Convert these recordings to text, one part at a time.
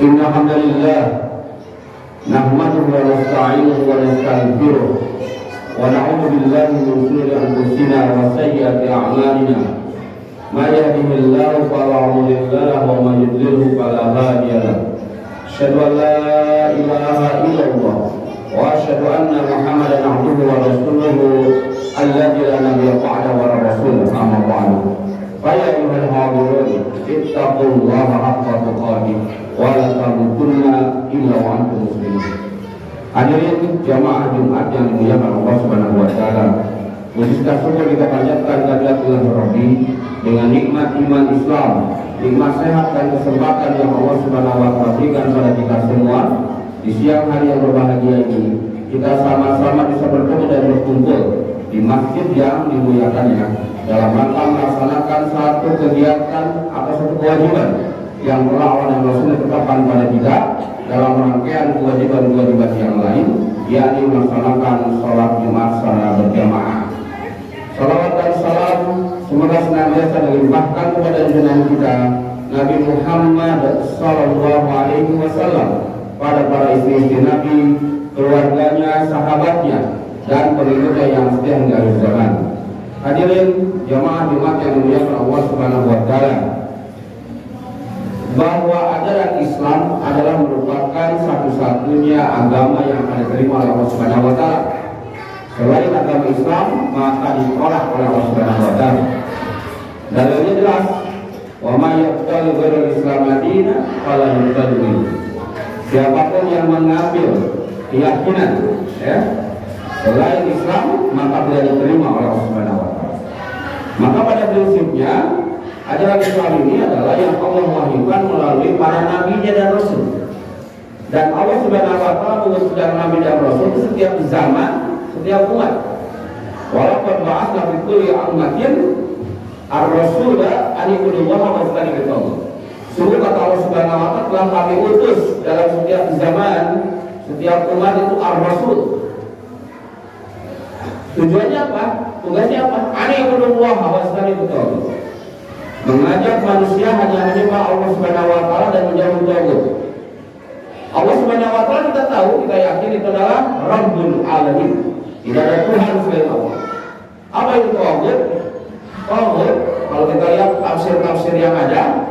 Inna hamdalillah nahmaduhu wa nasta'inuhu wa nastaghfiruh wa na'udzu billahi min shururi anfusina wa sayyiati a'malina. May yahdihillahu fala mudilla lahu wa may yudlil fala hadiya lahu. Asyhadu an la ilaha illallah wa asyhadu anna Muhammadan 'abduhu wa rasuluhu alladzi la nabiyya ba'dahu wa rasuluhu amma ba'du. Fa ya ayyuhal hadirun ittaqullaha haqqa tuqatih wa la tamutunna illa wa antum muslimun. Hadirin jamaah Jumat yang dimuliakan Allah Subhanahu wa taala. Puji syukur kita panjatkan kehadirat Rabbi dengan nikmat iman Islam, nikmat sehat dan kesempatan yang Allah Subhanahu wa taala berikan pada kita semua di siang hari yang berbahagia ini. Kita sama-sama bisa bertemu dan berkumpul di masjid yang dimuliakannya dalam rangka melaksanakan satu kegiatan atau satu kewajiban yang telah Allah dan Rasul tetapkan pada kita dalam rangkaian kewajiban-kewajiban yang lain, yakni melaksanakan sholat Jumat secara berjamaah. Salawat dan salam semoga senantiasa dilimpahkan kepada junjungan kita Nabi Muhammad Sallallahu Alaihi Wasallam, pada para istri-istri Nabi, keluarganya, sahabatnya, dan pengikutnya yang setia hingga akhir zaman. Hadirin jamaah Jumat yang dimuliakan Allah Subhanahu wa taala, bahwa ajaran Islam adalah merupakan satu-satunya agama yang akan diterima oleh Allah Subhanahu wa taala. Selain agama Islam maka ditolak oleh Allah Subhanahu wa taala. Dalilnya jelas, wa may yaqtalu ghairal Islam madina fala yuqtalu minhu. Siapapun yang mengambil keyakinan selain Islam maka tidak diterima oleh Allah Subhanahu wa taala. Maka pada prinsipnya ajaran Islam ini adalah yang Allah wahyukan melalui para nabi dan rasul. Dan Allah Subhanahu wa taala mengutuskan nabi dan rasul di setiap zaman, setiap umat. Walaupun ba'atsna fi kulli ummatin ar-rasula an ibudullaha wa istanibu. Sungguh kata Allah Subhanahu wa taala telah kami utus dalam setiap zaman, setiap umat itu ar-rasul. Tujuannya apa? Tugasnya apa? An ibudullaha wa istanibu. Mengajak manusia hanya menyembah Allah Subhanahu wa taala dan menjauhi tagut. Allah Subhanahu wa taala kita tahu, kita yakin itu adalah Rabbul Alamin. Tidak ada Tuhan selain Allah. Apa itu tagut? Tagut, kalau kita lihat tafsir-tafsir yang ada,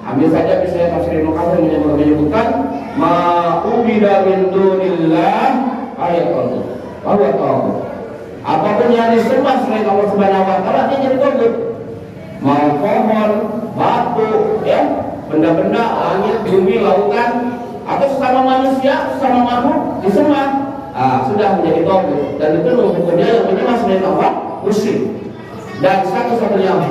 ambil saja misalnya tafsir Ibnu Katsir menyebutkan ma'ubida min dunillah ayat tagut. Bahwa tagut, apapun yang disembah selain Allah Subhanahu wa taala dia jadi tagut. Mau pohon, batu, benda-benda, langit, bumi, lautan, atau sesama manusia, sesama makhluk disembah, sudah menjadi tagut. Dan itu hukumnya yang menyembah selain Allah musyrik. Dan satu-satunya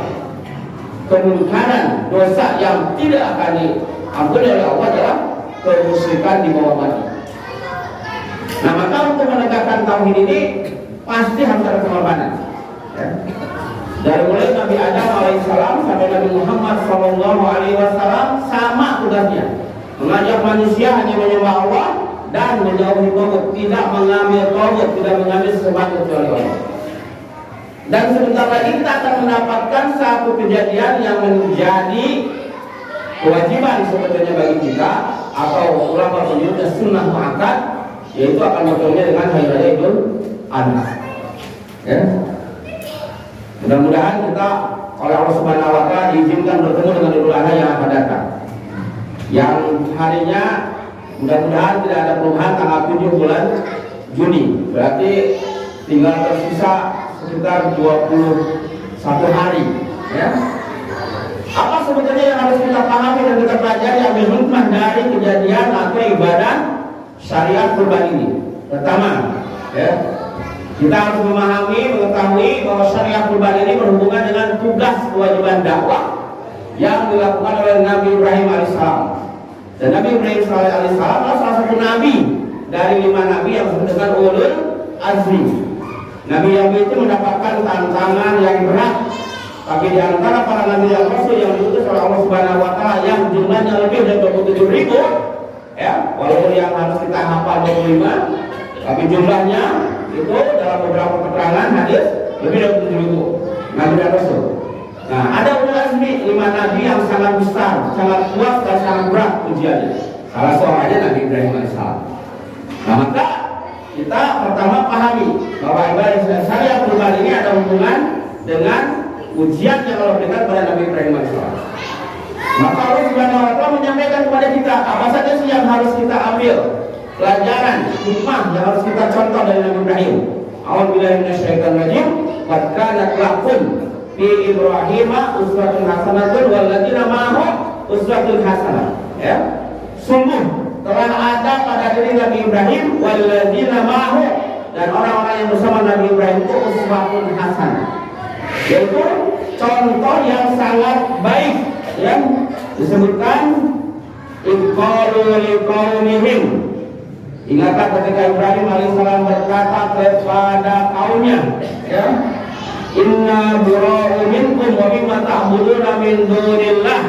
kemungkaran dosa yang tidak akan diampuni oleh Allah adalah kemusyrikan di bawah mati. Nah, maka untuk menegakkan tauhid ini pasti harus ada pengorbanan. Dari mulai Nabi Adam alaihissalam sampai Nabi Muhammad sallallahu alaihi wasallam sama tugasnya, mengajak manusia hanya menyembah Allah dan menjauhi tagut, tidak mengambil tagut, tidak mengambil sesembahan kecuali Allah. Dan sebentar lagi kita akan mendapatkan satu kejadian yang menjadi kewajiban sebetulnya bagi kita, atau ulama menyebutnya sunnah muakkad, yaitu akan bertemu dengan hari raya Idul Adha. Mudah-mudahan kita oleh Allah Subhanahu wa taala diizinkan bertemu dengan Idul Adha yang akan datang, yang harinya mudah-mudahan tidak ada perubahan, tanggal 7 bulan Juni. Berarti tinggal tersisa sekitar 21 hari. Apa sebetulnya yang harus kita pahami dan kita pelajari, ambil hikmah dari kejadian atau ibadah syariat kurban ini? Pertama, kita harus memahami, mengetahui bahwa syariat kurban ini berhubungan dengan tugas kewajiban dakwah yang dilakukan oleh Nabi Ibrahim alaihissalam. Dan Nabi Ibrahim alaihissalam adalah salah satu nabi dari 5 nabi yang disebut dengan ulul azmi. Nabi yang itu mendapatkan tantangan yang berat, tapi di antara para nabi dan rasul yang diutus oleh Allah Subhanahu wa taala yang jumlahnya lebih dari 27.000, walaupun yang harus kita hafal 25, tapi jumlahnya itu dalam beberapa keterangan hadis lebih dari 7.000 nabi dan rasul. Nah, ada ulul azmi 5 nabi yang sangat besar, sangat kuat dan sangat berat ujiannya. Salah seorangnya Nabi Ibrahim alaihissalam. Nah, maka kita pertama pahami bahwa ibadah syariah perubahan ini ada hubungan dengan ujian yang Allah berikan pada Nabi Ibrahim alaihissalam. Maka Allah Subhanahu wa Ta'ala menyampaikan kepada kita apa saja sih yang harus kita ambil pelajaran, hikmah yang harus kita contoh dari Nabi Ibrahim. A'udzubillahi minasyaitonir rajim. Qad kanat lakum fi Ibrahim uswatun hasanatun wal ladzina ma'ahu uswatun hasanah. Ya. Sungguh telah ada pada diri Nabi Ibrahim wal ladzina ma'ahu dan orang-orang yang bersama Nabi Ibrahim itu uswatun hasanah. Yaitu contoh yang sangat baik yang disebutkan iqalu liqaumihim. Ingatlah ketika Ibrahim alaihissalam berkata kepada kaumnya, ya, inna bura'u minkum wa mimma ta'buduna min dunillah.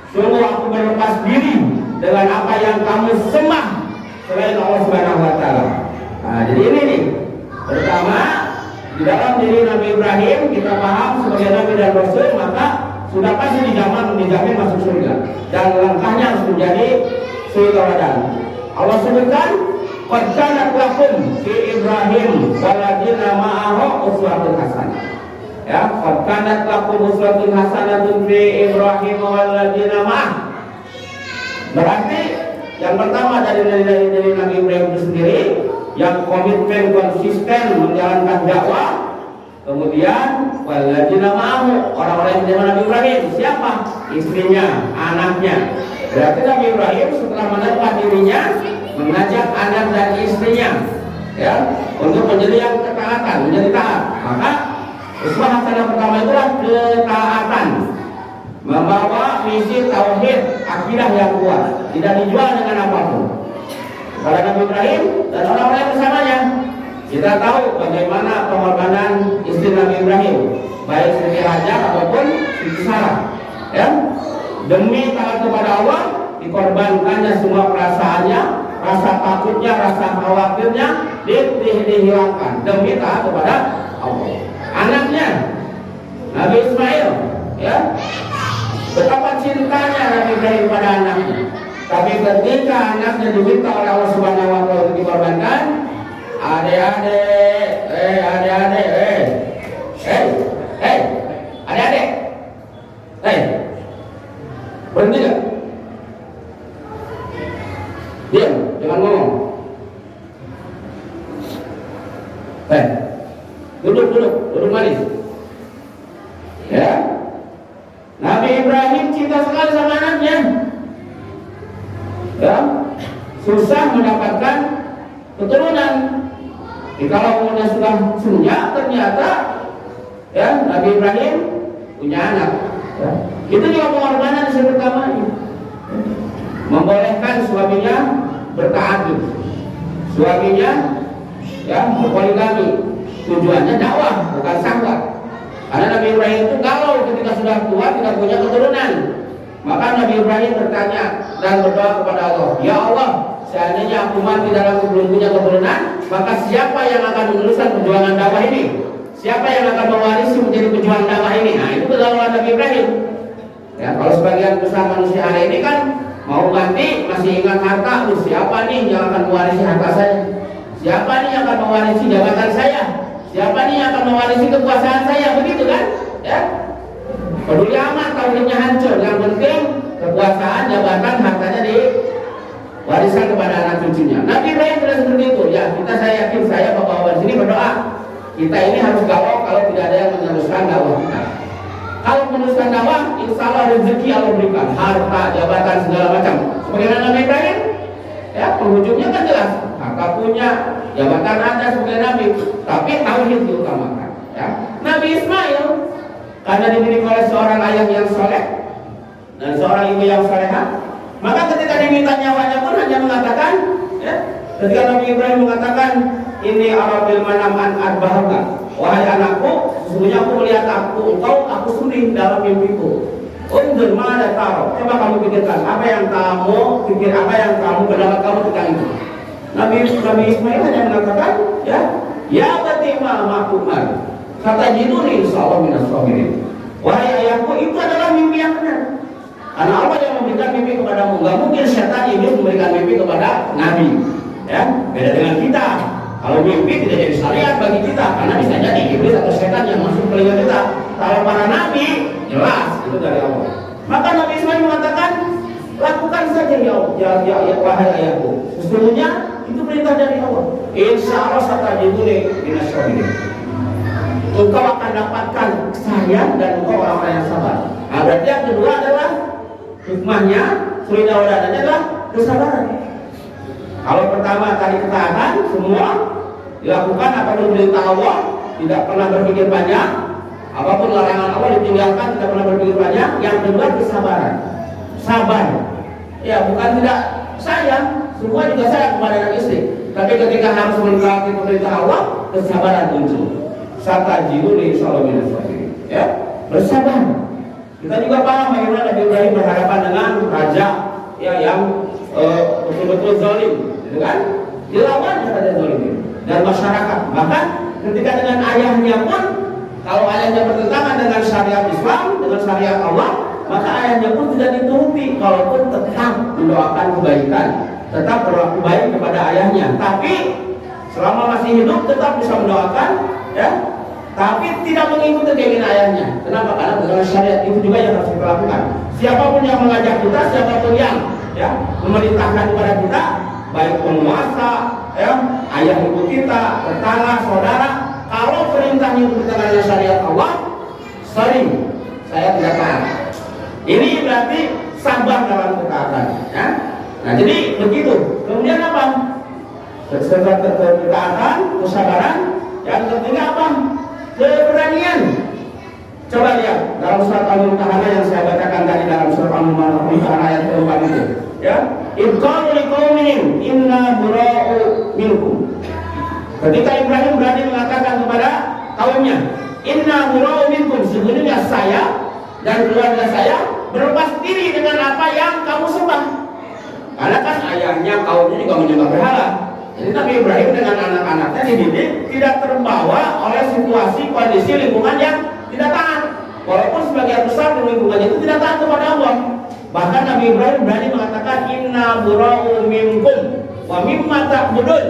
Sungguh aku berlepas diri dengan apa yang kamu sembah selain Allah Subhanahu wa Ta'ala. Nah, jadi ini nih. Pertama, di dalam diri Nabi Ibrahim kita paham sebagai Nabi dan Rasul, maka sudah pasti dijamin masuk surga. Dan langkahnya harus menjadi suri tauladan. Allah sebutkan qad kanat lakum fi Ibrahim walladzina ma'ahu uswatun hasanah. Ya, qad kanat lakum uswatun hasanatun fi Ibrahim walladzina ma'ahu. Berarti yang pertama dari Nabi Ibrahim itu sendiri yang komitmen konsisten menjalankan dakwah. Kemudian walladzina ma'ahu, orang-orang yang bersama Nabi Ibrahim. Siapa? Istrinya, anaknya. Berarti Nabi Ibrahim setelah menerima dirinya mengajak anak dan istrinya, ya, untuk menjadi yang ketaatan, menjadi taat. Maka uswah hasanah pertama itulah ketaatan, membawa misi tauhid, akidah yang kuat, tidak dijual dengan apapun. Pada Nabi Ibrahim dan orang-orang yang bersamanya, kita tahu bagaimana pengorbanan istri Nabi Ibrahim, baik Siti Hajar ataupun Siti Sarah, ya. Demi taat kepada Allah dikorbankannya semua perasaannya, rasa takutnya, rasa khawatirnya dihilangkan demi taat kepada Allah. Anaknya Nabi Ismail, ya, betapa cintanya Nabi Ibrahim pada anaknya. Tapi ketika anaknya diminta oleh Allah Subhanahu wa Ta'ala untuk dikorbankan, adik-adik, berhenti gak? Diam, jangan ngomong. Duduk manis. Ya, Nabi Ibrahim cinta sekali sama anaknya. Ya, susah mendapatkan keturunan. Kalau umurnya sudah senja, ternyata ya Nabi Ibrahim punya anak. Ya. Itu juga pengorbanan yang pertama ini. Membolehkan suaminya berta'addud, suaminya ya berpoligami. Tujuannya dakwah, bukan syahwat. Karena Nabi Ibrahim itu kalau ketika sudah tua tidak punya keturunan, maka Nabi Ibrahim bertanya dan berdoa kepada Allah, ya Allah, seandainya aku mati dalam belum punya keturunan, maka siapa yang akan meneruskan perjuangan dakwah ini? Siapa yang akan mewarisi menjadi pejuang dakwah ini? Nah, itu kegalauan Nabi Ibrahim. Ya, kalau sebagian besar manusia hari ini kan mau mati masih ingat harta, siapa nih yang akan mewarisi harta saya? Siapa nih yang akan mewarisi jabatan saya? Siapa nih yang akan mewarisi kekuasaan saya? Begitu kan? Ya. Peduli amat kalau hidupnya hancur. Yang penting kekuasaan, jabatan, hartanya diwariskan kepada anak cucunya. Nabi Ibrahim sudah seperti itu. Ya, saya yakin saya bapak-bapak di sini berdoa. Kita ini harus galau kalau tidak ada yang meneruskan dakwah kita. Kalau meneruskan dakwah, insya Allah rezeki Allah berikan, harta, jabatan, segala macam. Sebagaimana Nabi Ibrahim, ya penghujungnya kan jelas, harta punya, jabatan ada sebagai Nabi, tapi tauhid diutamakan. Ya. Nabi Ismail, karena dimiliki oleh seorang ayah yang soleh dan seorang ibu yang soleha, maka ketika diminta nyawanya pun hanya mengatakan, ya, ketika Nabi Ibrahim mengatakan, ini arabil manam an arbahaka, wahai anakku, sesungguhnya aku melihat aku sendiri dalam mimpiku. Undur mana taruh? Coba kamu pikirkan apa yang kamu pikir, apa yang kamu pendapat kamu tentang itu. Nabi Ismail hanya mengatakan, ya batima makumar, kata jinuni insyaallah minas sabirin. Wahai ayahku, itu adalah mimpi yang benar. Karena Allah yang memberikan mimpi kepadamu. Gak mungkin setan iblis memberikan mimpi kepada Nabi. Ya, beda dengan kita. Kalau mimpi tidak jadi syariat bagi kita, karena bisa jadi iblis atau setan yang masuk ke telinga kita. Kalau para Nabi jelas itu dari Allah. Maka Nabi Ismail mengatakan, lakukan saja ya wahai ayahku. Sesungguhnya itu perintah dari Allah. Insya Allah satajiduni minas sabirin. Engkau akan dapatkan saya dan engkau orang-orang yang sabar. Nah, berarti yang kedua adalah hikmahnya, suri dauladanya adalah kesabaran. Kalau pertama tadi ketaatan, semua dilakukan apapun perintah Allah, tidak pernah berpikir banyak. Apapun larangan Allah ditinggalkan, tidak pernah berpikir banyak. Yang kedua kesabaran. Sabar. Ya, bukan tidak sayang, semua juga sayang kepada anak istri. Tapi ketika harus menaati perintah Allah, kesabaran muncul. Satajiduni insyaallah minas sabirin. Ya, bersabar. Kita juga paham bagaimana Nabi Ibrahim berhadapan dengan raja ya yang betul-betul zalim, gitu kan? Dilawan raja zalim dan masyarakat. Bahkan ketika dengan ayahnya pun, kalau ayahnya bertentangan dengan syariat Islam, dengan syariat Allah, maka ayahnya pun tidak dituruti, walaupun tetap mendoakan kebaikan, tetap berlaku baik kepada ayahnya. Tapi selama masih hidup tetap bisa mendoakan, ya. Tapi tidak mengikuti keinginan ayahnya. Kenapa? Karena dengan syariat itu juga yang harus kita lakukan. Siapapun yang mengajak kita, siapapun yang memerintahkan kepada kita, baik penguasa, ayah ibu kita, tetangga, saudara, kalau perintahnya itu bertentangan dengan syariat Allah, sering saya tidak taat. Ini berarti sabar dalam ketaatan. Ya? Nah, jadi begitu. Kemudian apa? Ketaatan, kesabaran. Yang ketiga apa? Keberanian. Coba lihat dalam surat Al-Mumtahanah yang saya bacakan tadi, dalam surat Al-Mumtahanah ayat keempat itu. Ya, Iqalu liqaumihim inna bura'u minkum. Ketika Ibrahim berani mengatakan kepada kaumnya, inna bura'u minkum, sebenarnya saya dan keluarga saya berlepas diri dengan apa yang kamu sembah. Karena kan ayahnya kaumnya juga menyembah berhala. Jadi Nabi Ibrahim dengan anak-anaknya dididik tidak terbawa oleh situasi kondisi lingkungan yang tidak taat. Walaupun sebagian besar di lingkungannya itu tidak taat kepada Allah. Bahkan Nabi Ibrahim berani mengatakan inna bura'u minkum wa mimma ta'budun.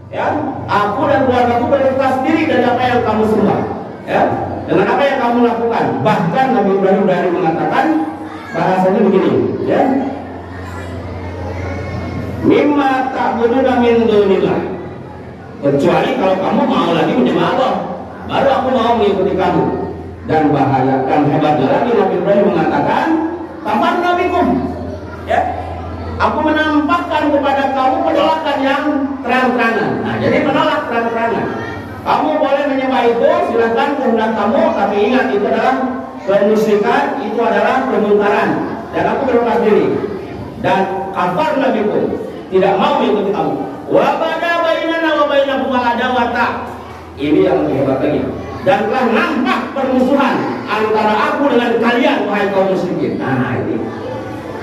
Ya, aku dan keluargaku berlepas diri dari apa yang kamu sembah. Ya, dengan apa yang kamu lakukan. Bahkan Nabi Ibrahim berani mengatakan bahasanya begini, ya. Mimma ta'buduna min dunillah. Kecuali kalau kamu mau lagi menyembah Allah, baru aku mau mengikuti kamu. Dan bahaya dan hebatnya lagi Nabi Ibrahim mengatakan, "Taman nabikum." Ya. Aku menampakkan kepada kamu penolakan yang terang-terangan. Nah, jadi menolak terang-terangan. Kamu boleh menyembah itu, silakan kehendak kamu, tapi ingat itu adalah kemusyrikan, itu adalah kemungkaran. Dan aku berlepas diri. Dan kafar nabikum, tidak mau mengikuti kamu. Wa bada bainana wa bainakum adawata. Ini yang lebih hebat lagi. Dan telah nampak permusuhan antara aku dengan kalian, wahai kaum musyrikin. Nah, ini.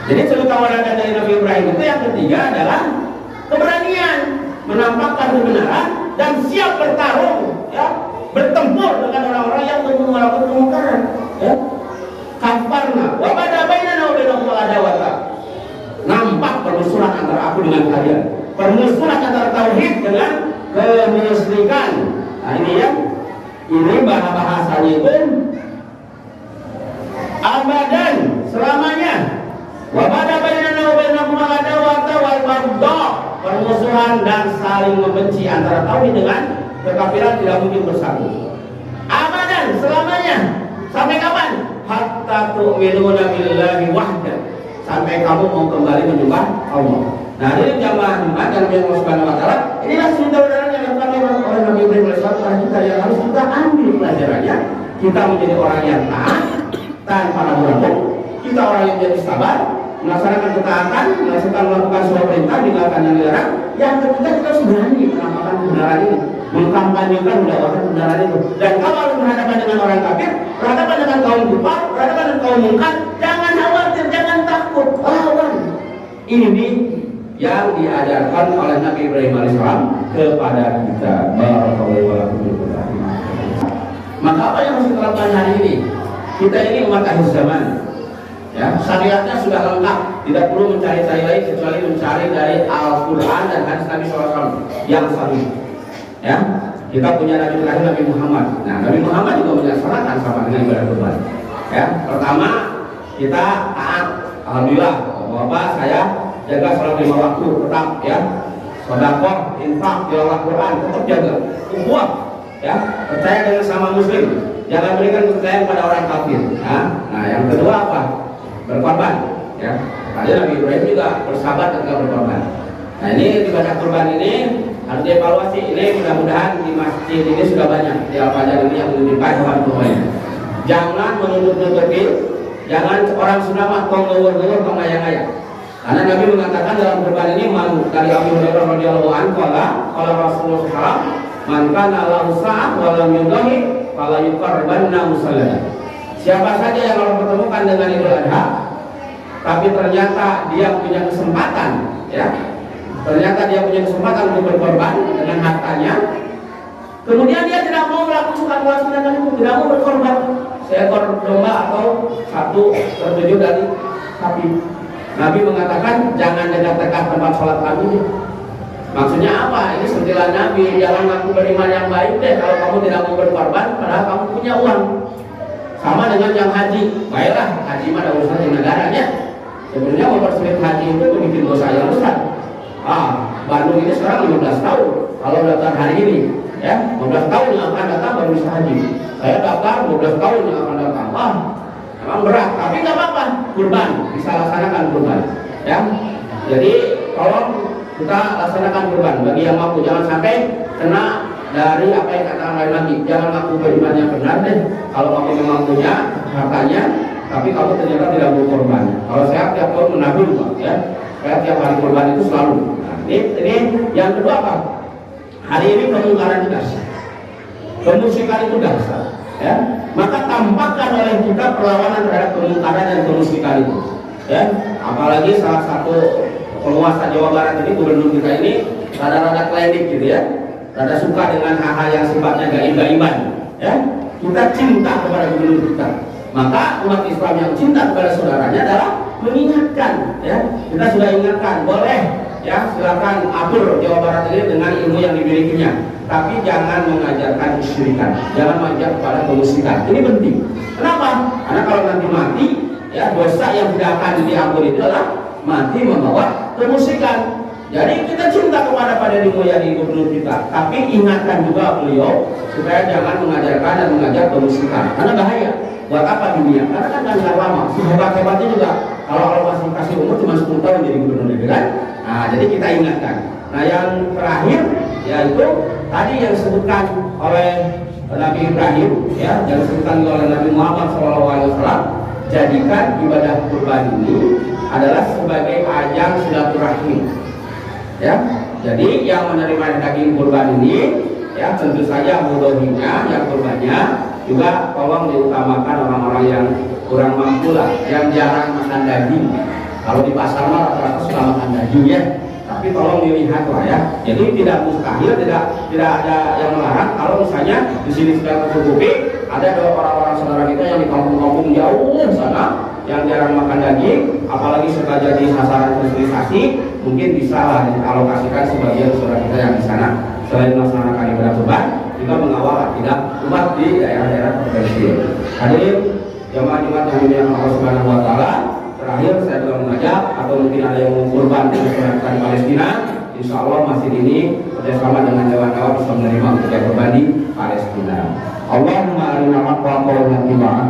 Jadi cerita wadah dari Nabi Ibrahim itu yang ketiga adalah keberanian, menampakkan kebenaran dan siap bertarung, ya, bertempur dengan orang-orang yang melakukan kemungkaran. Ya. Kafarna wa bada bainana wa bainakum adawata. Nampak permusuhan antara aku dengan kalian, permusuhan antara tauhid dengan kemusyrikan. Nah, ini ya, ini bahasanya itu abadan, selamanya. Wa bada bainana wa bainakum adawata wal baghdha, permusuhan dan saling membenci antara tauhid dengan kekafiran tidak mungkin bersatu. Abadan, selamanya. Sampai kapan? Hatta tu'minuna billahi wahda, sampai kamu mau kembali menyembah Allah. Nah, ini jamaah Jumat yang Allah Subhanahu wa taala, inilah saudara-saudara yang dilakukan oleh Nabi Ibrahim alaihissalam. Kita yang harus kita ambil pelajarannya. Kita menjadi orang yang taat tanpa ragu-ragu. Kita orang yang jadi sabar, melaksanakan ketaatan, melakukan sebuah perintah, meninggalkan yang dilarang. Yang ketiga, kita harus berani menampakkan kebenaran ini, mengkampanyekan dakwah kebenaran itu. Dan kalau harus berhadapan dengan orang kafir, berhadapan dengan kaum kufar, berhadapan dengan kaum mungkar, jangan khawatir, jangan takut, lawan. Ini yang diajarkan oleh Nabi Ibrahim alaihissalam kepada kita. Maka apa yang harus kita lakukan hari ini? Kita ini umat akhir zaman. Ya, syariatnya sudah lengkap, tidak perlu mencari-cari lain kecuali mencari dari Al-Quran dan hadis Nabi SAW yang sahih. Ya, kita punya Nabi terakhir Nabi Muhammad. Nah, Nabi Muhammad juga menyarankan sama dengan ibadah kurban. Ya, pertama kita taat. Alhamdulillah, Bapak saya jaga sholat 5 waktu tetap ya. Sedekah, infak, tilawah Quran tetap jaga. Kuat ya, percaya dengan sama muslim. Jangan berikan kepercayaan pada orang kafir. Nah, yang kedua apa? Berkorban. Ya, tadi Nabi Ibrahim juga bersahabat ketika berkorban. Nah, ini ibadah kurban ini harus dievaluasi. Ini mudah-mudahan di masjid ini sudah banyak di Al-Fajar ini yang menunjukkan hewan kurbannya. Jangan menutup-nutupi, jangan orang Sunda mah ngawur-ngawur ngayang-ngayang. Karena Nabi mengatakan dalam kurban ini dari Abu Hurairah radhiyallahu anhu qala Rasulullah sallallahu man kana lahu sa'ah wa lam yudahi fala yuqarribanna musallana. Siapa saja yang Allah pertemukan dengan Idul Adha tapi ternyata dia punya kesempatan ya. Ternyata dia punya kesempatan untuk berkorban dengan hartanya. Kemudian dia tidak mau melakukan kewajiban itu, tidak mau berkorban seekor domba atau 1/7 dari sapi. Nabi mengatakan jangan dekat-dekat tempat sholat kami. Maksudnya apa? Ini sentilan Nabi, jangan ngaku beriman yang baik deh kalau kamu tidak mau berkorban padahal kamu punya uang. Sama dengan yang haji. Baiklah, haji mah ada urusan dengan negaranya. Sebenarnya mempersulit haji itu bikin dosa yang besar. Bandung ini sekarang 15 tahun kalau daftar hari ini ya, 15 tahun yang akan datang baru bisa haji. Saya daftar 12 tahun yang akan datang. Memang berat, tapi nggak apa-apa, kurban, bisa laksanakan kurban ya. Jadi tolong kita laksanakan kurban bagi yang mampu, jangan sampai kena dari apa yang katakan lain lagi. Jangan ngaku beriman yang benar deh kalau kamu memang punya hartanya tapi kamu ternyata tidak mau kurban. Kalau saya tiap tahun menabung Pak ya, saya tiap hari kurban itu selalu. Nah, ini yang kedua Pak, hari ini kemungkaran juga, kemusyrikan itu dasar ya. Maka tampakkan oleh kita perlawanan terhadap kemungkaran dan kemusyrikan itu ya. Apalagi salah satu penguasa Jawa Barat ini, gubernur kita ini rada-rada klinik gitu ya, rada suka dengan hal-hal yang sifatnya gaib-gaiban ya. Kita cinta kepada gubernur kita, maka umat Islam yang cinta kepada saudaranya adalah mengingatkan ya. Kita sudah ingatkan, boleh ya silakan atur Jawa Barat ini dengan ilmu yang dimilikinya, tapi jangan mengajarkan kesyirikan, jangan mengajak kepada kemusyrikan. Ini penting. Kenapa? Karena kalau nanti mati ya, dosa yang tidak akan diampuni itu adalah mati membawa kemusyrikan. Jadi kita cinta kepada Pak Deddy Mulyadi gubernur kita, tapi ingatkan juga beliau supaya jangan mengajarkan dan mengajak kemusyrikan, karena bahaya. Buat apa dunia? Karena kan nggak lama, hebat-hebatnya juga kalau Allah masih kasih umur cuma 10 tahun jadi gubernur itu kan. Nah, jadi kita ingatkan. Nah, yang terakhir yaitu tadi yang disebutkan oleh Nabi Ibrahim ya, yang disebutkan oleh Nabi Muhammad SAW, jadikan ibadah kurban ini adalah sebagai ajang silaturahmi ya. Jadi yang menerima daging kurban ini ya tentu saja mudhohinya, yang kurbannya juga tolong diutamakan orang-orang yang kurang mampu lah, yang jarang makan daging. Kalau di pasar mah rata-rata suka makan daging ya, tapi tolong dilihat lah ya. Jadi tidak mustahil, tidak ada yang melarang kalau misalnya di sini sedang tercukupi, ada orang-orang saudara kita yang di kampung-kampung jauh sana yang jarang makan daging, apalagi suka jadi sasaran sterilisasi, mungkin bisa lah dialokasikan sebagian saudara kita yang di sana. Selain melaksanakan ibadah kurban, juga mengawal akidah umat di daerah-daerah terpencil. Hadirin jamaah Jumat yang dimuliakan Allah Subhanahu wa taala, terakhir saya juga mengajak atau mungkin ada yang mau kurban di masyarakat Palestina, insya Allah masjid ini bersama dengan dewan-dewan bisa menerima untuk kurban di Palestina. Allahumma arina haqqa qawlan tiba'ah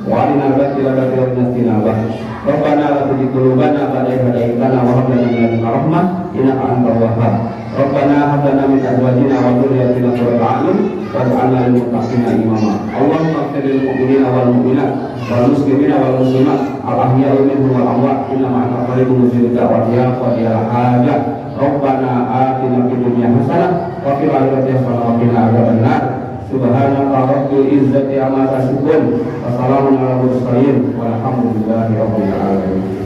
wa arina al-batila batilan nastinabah. Rabbana la tuzigh qulubana ba'da idh hadaytana wa hab lana min ladunka rahmah innaka antal wahhab. Rabbana hab lana min azwajina wa dhurriyyatina qurrata a'yun waj'alna lil muttaqina imama. Allahumma ighfir lil mu'minina wal mu'minat wal muslimina wal muslimat al ahya'i minhum wal amwat innaka antal qaribun mujibud da'wati ya qadiyal hajat. Rabbana atina fid dunya hasanah wa fil akhirati hasanah wa qina adzabannar. Subhanaka rabbil izzati amma tasifun wa salamun ala mursalin walhamdulillahi rabbil alamin.